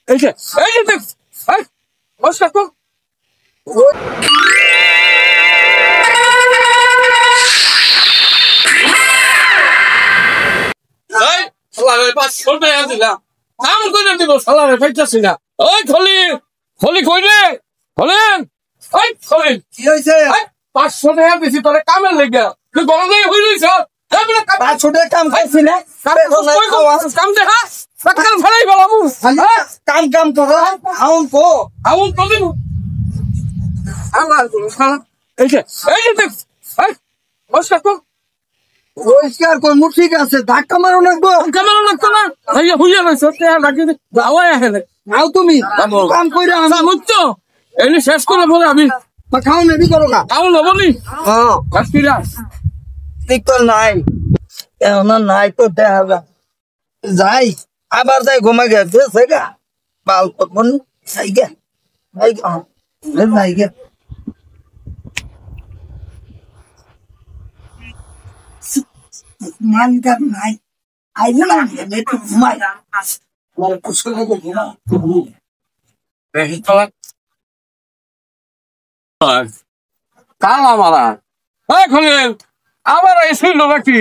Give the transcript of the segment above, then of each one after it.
এই যে দেখ বসা তো কামের লেগে তুই বড় হয়ে যাইছ 500 টাকা কাম করছি না কাম দেখা সকাল ফেলাই বলাবু কাম করো আউন তো দিন আমার এই যে দেখ বসা তো পরিষ্কার কর ঠিক আছে ধাক্কা মারো লাগবো কামের লাগতো না ভাইয়া হুইয়া রইছ তে লাগি দাওয়া আহে নাও তুমি কাম কইরা না মুচ্ছো এলি শেষ করে বলে আমি খাও নেবি করো না আউন হবনি হ্যাঁ কাস্তিরা ঠিক তো নাই এখন নাই তো দেখা যাই আবার যাই ঘুমা গেছে গা বাল পন যাই গে যাই গে মানকার নাই আইলে না একটু ঘুমাই আমার কুশল লাগে ঘুমা কালা মারা খলিল আবার এসেছিল নাকি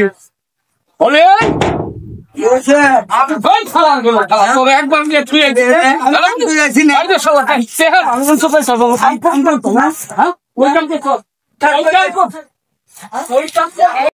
খলিল একবার নিয়ে তুই একবার